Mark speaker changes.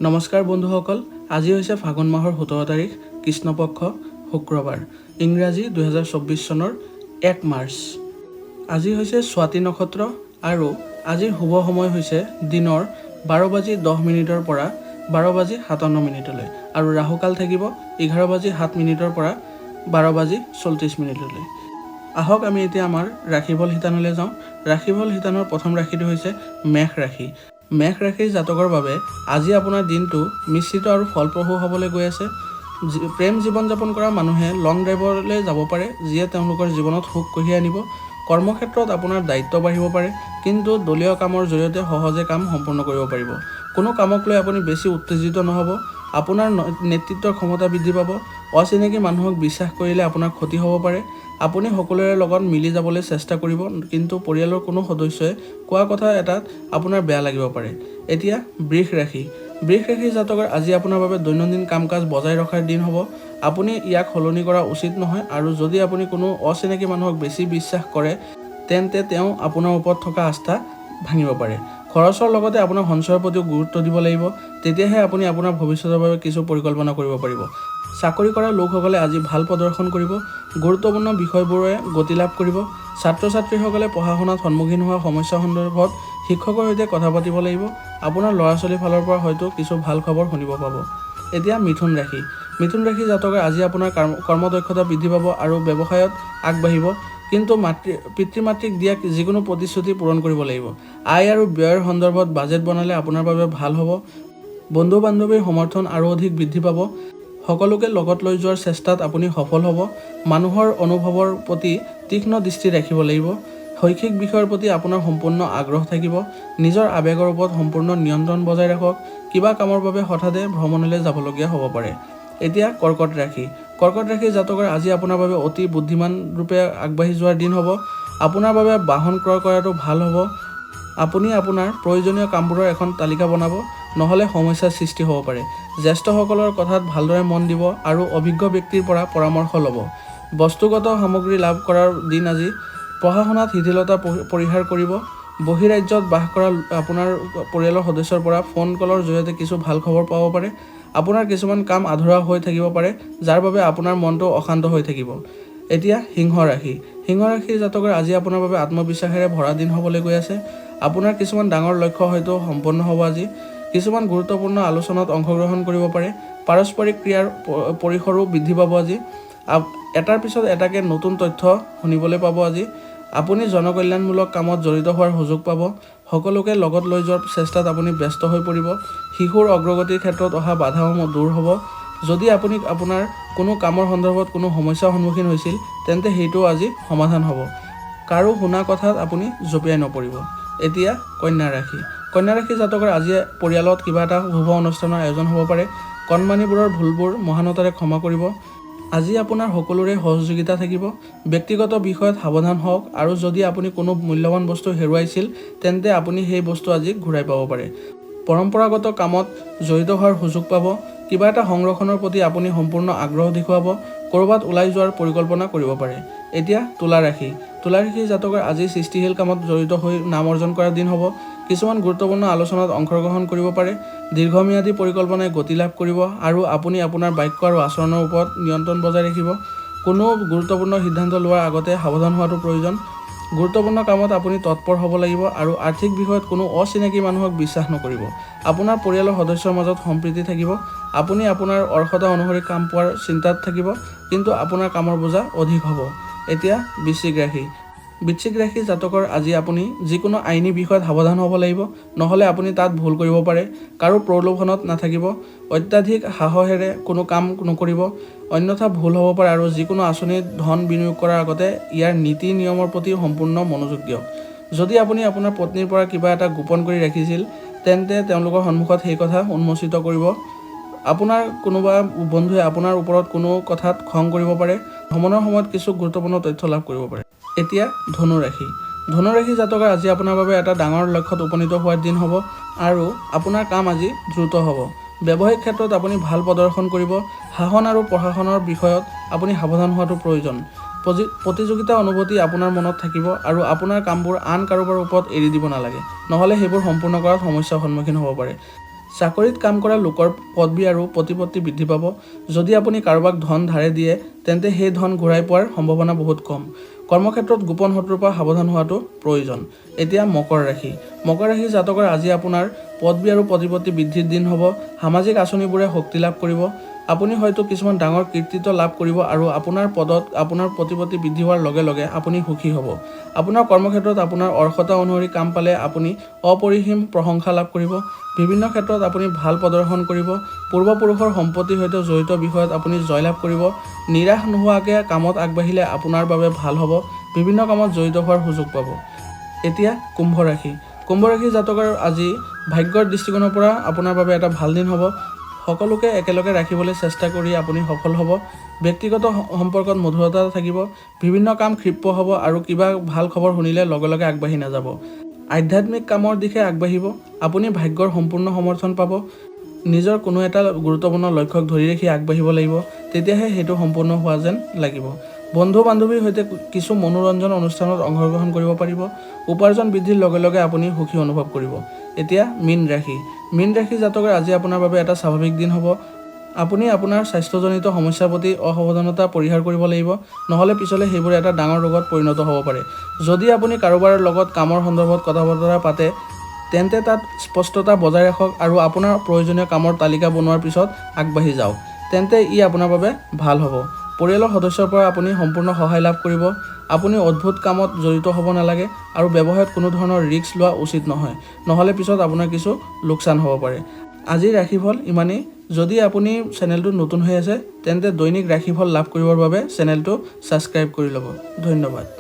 Speaker 1: নমস্কাৰ বন্ধুসকল, আজি হৈছে ফাগুন মাহৰ 17 তাৰিখ, কৃষ্ণপক্ষ, শুক্ৰবাৰ, ইংৰাজী 2024 চনৰ 1 মাৰ্চ। আজি হৈছে স্বাতি নক্ষত্ৰ আৰু আজিৰ শুভ সময় হৈছে দিনৰ 12:10 পৰা 12:57 আৰু ৰাহুকাল থাকিব 11:07 পৰা 12:34। আহক আমি এতিয়া আমাৰ ৰাশিফল শিতানলৈ যাওঁ। ৰাশিফল শিতানৰ প্ৰথম ৰাশিটো হৈছে মেষ ৰাশি। মেষ ৰাশিৰ জাতকৰ বাবে আজি আপোনাৰ দিনটো মিশ্ৰিত আৰু ফলপ্ৰসূ হ'বলৈ গৈ আছে। প্ৰেম জীৱন যাপন কৰা মানুহে লং ড্ৰাইভলৈ যাব পাৰে, যিয়ে তেওঁলোকৰ জীৱনত সুখ কঢ়িয়াই আনিব। কৰ্মক্ষেত্ৰত আপোনাৰ দায়িত্ব বাঢ়িব পাৰে, কিন্তু দলীয় কামৰ জৰিয়তে সহজে কাম সম্পূৰ্ণ কৰিব পাৰিব। কোনো কামক লৈ আপুনি বেছি উত্তেজিত নহ'ব। আপোনাৰ নেতৃত্বৰ ক্ষমতা বৃদ্ধি পাব। অচিনাকি মানুহক বিশ্বাস কৰিলে আপোনাৰ ক্ষতি হ'ব পাৰে। আপুনি সকলোৰে লগত মিলি যাবলৈ চেষ্টা কৰিব, কিন্তু পৰিয়ালৰ কোনো সদস্যই কোৱা কথা এটাত আপোনাৰ বেয়া লাগিব পাৰে। এতিয়া বৃষ ৰাশি। বৃষ ৰাশিৰ জাতকৰ আজি আপোনাৰ বাবে দৈনন্দিন কাম কাজ বজাই ৰখাৰ দিন হ'ব। আপুনি ইয়াক সলনি কৰা উচিত নহয়, আৰু যদি আপুনি কোনো অচিনাকি মানুহক বেছি বিশ্বাস কৰে তেন্তে তেওঁ আপোনাৰ ওপৰত থকা আস্থা ভাঙিব পাৰে। খৰচৰ লগতে আপোনাৰ সঞ্চয়ৰ প্ৰতিও গুৰুত্ব দিব লাগিব, তেতিয়াহে আপুনি আপোনাৰ ভৱিষ্যতৰ বাবে কিছু পৰিকল্পনা কৰিব পাৰিব। চাকৰি কৰা লোকসকলে আজি ভাল প্ৰদৰ্শন কৰিব। গুৰুত্বপূৰ্ণ বিষয়বোৰে গতি লাভ কৰিব। ছাত্ৰ ছাত্ৰীসকলে পঢ়া শুনাত সন্মুখীন হোৱা সমস্যা সন্দৰ্ভত শিক্ষকৰ সৈতে কথা পাতিব লাগিব। আপোনাৰ ল'ৰা ছোৱালীৰ ফালৰ পৰা হয়তো কিছু ভাল খবৰ শুনিব পাব। এতিয়া মিথুন ৰাশি। মিথুন ৰাশি জাতকে আজি আপোনাৰ কৰ্মদক্ষতা বৃদ্ধি পাব আৰু ব্যৱসায়ত আগবাঢ়িব, কিন্তু পিতৃ মাতৃক দিয়া যিকোনো প্ৰতিশ্ৰুতি পূৰণ কৰিব লাগিব। আয় আৰু ব্যয়ৰ সন্দৰ্ভত বাজেট বনালে আপোনাৰ বাবে ভাল হ'ব। বন্ধু বান্ধৱীৰ সমৰ্থন আৰু অধিক বৃদ্ধি পাব। সকলোকে লগত লৈ যোৱাৰ চেষ্টাত আপুনি সফল হ'ব। মানুহৰ অনুভৱৰ প্ৰতি তীক্ষ্ণ দৃষ্টি ৰাখিব লাগিব। শৈক্ষিক বিষয়ৰ প্ৰতি আপোনাৰ সম্পূৰ্ণ আগ্ৰহ থাকিব। নিজৰ আৱেগৰ ওপৰত সম্পূৰ্ণ নিয়ন্ত্ৰণ বজাই ৰাখক। কিবা কামৰ বাবে হঠাতে ভ্ৰমণলৈ যাবলগীয়া হ'ব পাৰে। এতিয়া কৰ্কট ৰাশি। কৰ্কট ৰাশিৰ জাতকৰ আজি আপোনাৰ বাবে অতি বুদ্ধিমান ৰূপে আগবাঢ়ি যোৱাৰ দিন হ'ব। আপোনাৰ বাবে বাহন ক্ৰয় কৰাটো ভাল হ'ব। আপুনি আপোনাৰ প্ৰয়োজনীয় কামবোৰৰ এখন তালিকা বনাব, নহ'লে সমস্যাৰ সৃষ্টি হ'ব পাৰে। জ্যেষ্ঠসকলৰ কথাত ভালদৰে মন দিব আৰু অভিজ্ঞ ব্যক্তিৰ পৰা পৰামৰ্শ ল'ব। বস্তুগত সামগ্ৰী লাভ কৰাৰ দিন আজি। পঢ়া শুনাত শিথিলতা পৰিহাৰ কৰিব। বহিৰাজ্যত বাস কৰা আপোনাৰ পৰিয়ালৰ সদস্যৰ পৰা ফোন কলৰ জৰিয়তে কিছু ভাল খবৰ পাব পাৰে। আপোনাৰ কিছুমান কাম আধৰুৱা হৈ থাকিব পাৰে, যাৰ বাবে আপোনাৰ মনটো অশান্ত হৈ থাকিব। এতিয়া সিংহ ৰাশি। সিংহ ৰাশিৰ জাতকৰ আজি আপোনাৰ বাবে আত্মবিশ্বাসেৰে ভৰা দিন হ'বলৈ গৈ আছে। আপোনাৰ কিছুমান ডাঙৰ লক্ষ্য হয়তো সম্পন্ন হ'ব আজি। কিছুমান গুৰুত্বপূৰ্ণ আলোচনাত অংশগ্ৰহণ কৰিব পাৰে। পাৰস্পৰিক ক্ৰিয়াৰ পৰিসৰো বৃদ্ধি পাব আজি। এটাৰ পিছত এটাকে নতুন তথ্য শুনিবলৈ পাব আজি। আপুনি জনকল্যাণমূলক কামত জড়িত হোৱাৰ সুযোগ পাব। সকলোকে লগত লৈ যোৱাৰ চেষ্টাত আপুনি ব্যস্ত হৈ পৰিব। শিশুৰ অগ্ৰগতিৰ ক্ষেত্ৰত অহা বাধাসমূহ দূৰ হ'ব। যদি আপুনি আপোনাৰ কোনো কামৰ সন্দৰ্ভত কোনো সমস্যাৰ সন্মুখীন হৈছিল, তেন্তে সেইটোও আজি সমাধান হ'ব। কাৰো শুনা কথাত আপুনি জঁপিয়াই নপৰিব। এতিয়া কন্যা ৰাশি। কন্যা ৰাশি জাতকৰ আজি পৰিয়ালত কিবা এটা শুভ অনুষ্ঠানৰ আয়োজন হ'ব পাৰে। কণমানিবোৰৰ ভুলবোৰ মহানতাৰে ক্ষমা কৰিব। আজি আপোনাৰ সকলোৰে সহযোগিতা থাকিব। ব্যক্তিগত বিষয়ত সাৱধান হওক, আৰু যদি আপুনি কোনো মূল্যৱান বস্তু হেৰুৱাইছিল তেন্তে আপুনি সেই বস্তু আজি ঘূৰাই পাব পাৰে। পৰম্পৰাগত কামত জড়িত হোৱাৰ সুযোগ পাব। কিবা এটা সংৰক্ষণৰ প্ৰতি আপুনি সম্পূৰ্ণ আগ্ৰহ দেখুৱাব। ক'ৰবাত ওলাই যোৱাৰ পৰিকল্পনা কৰিব পাৰে। এতিয়া তুলা ৰাশি। তুলা ৰাশিৰ জাতকৰ আজি সৃষ্টিশীল কামত জড়িত হৈ নাম অৰ্জন কৰাৰ দিন হ'ব। কিছুমান গুৰুত্বপূৰ্ণ আলোচনাত অংশগ্ৰহণ কৰিব পাৰে। দীৰ্ঘম্যাদী পৰিকল্পনাই গতি লাভ কৰিব, আৰু আপুনি আপোনাৰ বাক্য আৰু আচৰণৰ ওপৰত নিয়ন্ত্ৰণ বজাই ৰাখিব। কোনো গুৰুত্বপূৰ্ণ সিদ্ধান্ত লোৱাৰ আগতে সাৱধান হোৱাটো প্ৰয়োজন। গুৰুত্বপূৰ্ণ কামত আপুনি তৎপৰ হ'ব লাগিব, আৰু আৰ্থিক বিষয়ত কোনো অচিনাকি মানুহক বিশ্বাস নকৰিব। আপোনাৰ পৰিয়ালৰ সদস্যৰ মাজত সম্প্ৰীতি থাকিব। আপুনি আপোনাৰ অৰ্হতা অনুসৰি কাম পোৱাৰ চিন্তাত থাকিব, কিন্তু আপোনাৰ কামৰ বোজা অধিক হ'ব। এতিয়া বৃশ্চিক ৰাশি। বৃশ্চিক ৰাশি জাতকৰ আজি আপুনি যিকোনো আইনী বিষয়ত সাৱধান হ'ব লাগিব, নহ'লে আপুনি তাত ভুল কৰিব পাৰে। কাৰো প্ৰলোভনত নাথাকিব। অত্যাধিক সাহসেৰে কোনো কাম নকৰিব, অন্যথা ভুল হ'ব পাৰে। আৰু যিকোনো আঁচনিত ধন বিনিয়োগ কৰাৰ আগতে ইয়াৰ নীতি নিয়মৰ প্ৰতি সম্পূৰ্ণ মনোযোগ দিয়ক। যদি আপুনি আপোনাৰ পত্নীৰ পৰা কিবা এটা গোপন কৰি ৰাখিছিল, তেন্তে তেওঁলোকৰ সন্মুখত সেই কথা উন্মোচিত কৰিব। আপোনাৰ কোনোবা বন্ধুৱে আপোনাৰ ওপৰত কোনো কথাত খং কৰিব পাৰে। ভ্ৰমণৰ সময়ত কিছু গুৰুত্বপূৰ্ণ তথ্য লাভ কৰিব পাৰে। এতিয়া ধনু ৰাশি। ধনু ৰাশি জাতকৰ আজি আপোনাৰ বাবে এটা ডাঙৰ লক্ষ্যত উপনীত হোৱাৰ দিন হ'ব, আৰু আপোনাৰ কাম আজি দ্ৰুত হ'ব। ব্যৱসায়িক ক্ষেত্ৰত আপুনি ভাল প্ৰদৰ্শন কৰিব। শাসন আৰু প্ৰশাসনৰ বিষয়ত আপুনি সাৱধান হোৱাটো প্ৰয়োজন। প্ৰতিযোগিতা অনুভূতি আপোনাৰ মনত থাকিব, আৰু আপোনাৰ কামবোৰ আন কাৰোবাৰ ওপৰত এৰি দিব নালাগে, নহ'লে সেইবোৰ সম্পূৰ্ণ কৰাত সমস্যাৰ সন্মুখীন হ'ব পাৰে। চাকৰিত কাম কৰা লোকৰ পদবী আৰু প্ৰতিপত্তি বৃদ্ধি পাব। যদি আপুনি কাৰোবাক ধন ধাৰে দিয়ে তেন্তে সেই ধন ঘূৰাই পোৱাৰ সম্ভাৱনা বহুত কম। কৰ্মক্ষেত্ৰত গোপন শত্ৰুৰ পৰা সাৱধান হোৱাটো প্ৰয়োজন। এতিয়া মকৰ ৰাশি। মকৰ ৰাশি জাতকৰ আজি আপোনাৰ পদবী আৰু প্ৰতিপত্তি বৃদ্ধিৰ দিন হ'ব। সামাজিক আঁচনিবোৰে শক্তি লাভ কৰিব। আপুনি হয়তো কিছুমান ডাঙৰ কৃতিত্ব লাভ কৰিব আৰু আপোনাৰ পদত আপোনাৰ প্ৰতিপত্তি বৃদ্ধি হোৱাৰ লগে লগে আপুনি সুখী হ'ব। আপোনাৰ কৰ্মক্ষেত্ৰত আপোনাৰ অৰ্হতা অনুসৰি কাম পালে আপুনি অপৰিসীম প্ৰশংসা লাভ কৰিব। বিভিন্ন ক্ষেত্ৰত আপুনি ভাল প্ৰদৰ্শন কৰিব। পূৰ্বপুৰুষৰ সম্পত্তিৰ সৈতে জড়িত বিষয়ত আপুনি জয়লাভ কৰিব। নিৰাশ নোহোৱাকৈ কামত আগবাঢ়িলে আপোনাৰ বাবে ভাল হ'ব। বিভিন্ন কামত জড়িত হোৱাৰ সুযোগ পাব। এতিয়া কুম্ভ ৰাশি। কুম্ভ ৰাশি জাতকৰ আজি ভাগ্যৰ দৃষ্টিকোণৰ পৰা আপোনাৰ বাবে এটা ভাল দিন হ'ব। সকলোকে একেলগে ৰাখিবলৈ চেষ্টা কৰি আপুনি সফল হ'ব। ব্যক্তিগত সম্পৰ্কত মধুৰতা থাকিব। বিভিন্ন কাম ক্ষিপ্ৰ হ'ব আৰু কিবা ভাল খবৰ শুনিলে লগে লগে আগবাঢ়ি নাযাব। আধ্যাত্মিক কামৰ দিশে আগবাঢ়িব। আপুনি ভাগ্যৰ সম্পূৰ্ণ সমৰ্থন পাব। নিজৰ কোনো এটা গুৰুত্বপূৰ্ণ লক্ষ্যক ধৰি ৰাখি আগবাঢ়িব লাগিব, তেতিয়াহে সেইটো সম্পূৰ্ণ হোৱা যেন লাগিব। বন্ধু বান্ধৱীৰ সৈতে কিছু মনোৰঞ্জন অনুষ্ঠানত অংশগ্ৰহণ কৰিব পাৰিব। উপাৰ্জন বৃদ্ধিৰ লগে লগে আপুনি সুখী অনুভৱ কৰিব। এতিয়া মীন ৰাশি। মীন ৰাশি জাতকৰ আজি আপোনাৰ বাবে এটা স্বাভাৱিক দিন হ'ব। আপুনি আপোনাৰ স্বাস্থ্যজনিত সমস্যাৰ প্ৰতি অসাৱধানতা পৰিহাৰ কৰিব লাগিব, নহ'লে পিছলৈ সেইবোৰ এটা ডাঙৰ ৰোগত পৰিণত হ'ব পাৰে। যদি আপুনি কাৰোবাৰ লগত কামৰ সন্দৰ্ভত কথা বতৰা পাতে তেন্তে তাত স্পষ্টতা বজাই ৰাখক আৰু আপোনাৰ প্ৰয়োজনীয় কামৰ তালিকা বনোৱাৰ পিছত আগবাঢ়ি যাওক। তেন্তে ই আপোনাৰ বাবে ভাল হ'ব। পৰিয়ালৰ সদস্যৰ পৰা আপুনি সম্পূৰ্ণ সহায় লাভ কৰিব। আপুনি অদ্ভুত কামত জড়িত হ'ব নালাগে আৰু ব্যৱসায়ত কোনো ধৰণৰ ৰিস্ক লোৱা উচিত নহয়, নহ'লে পিছত আপোনাৰ কিছু লোকচান হ'ব পাৰে। আজিৰ ৰাশিফল ইমানেই। যদি আপুনি চেনেলটোত নতুন হৈ আছে তেন্তে দৈনিক ৰাশিফল লাভ কৰিবৰ বাবে চেনেলটো ছাবস্ক্ৰাইব কৰি ল'ব। ধন্যবাদ।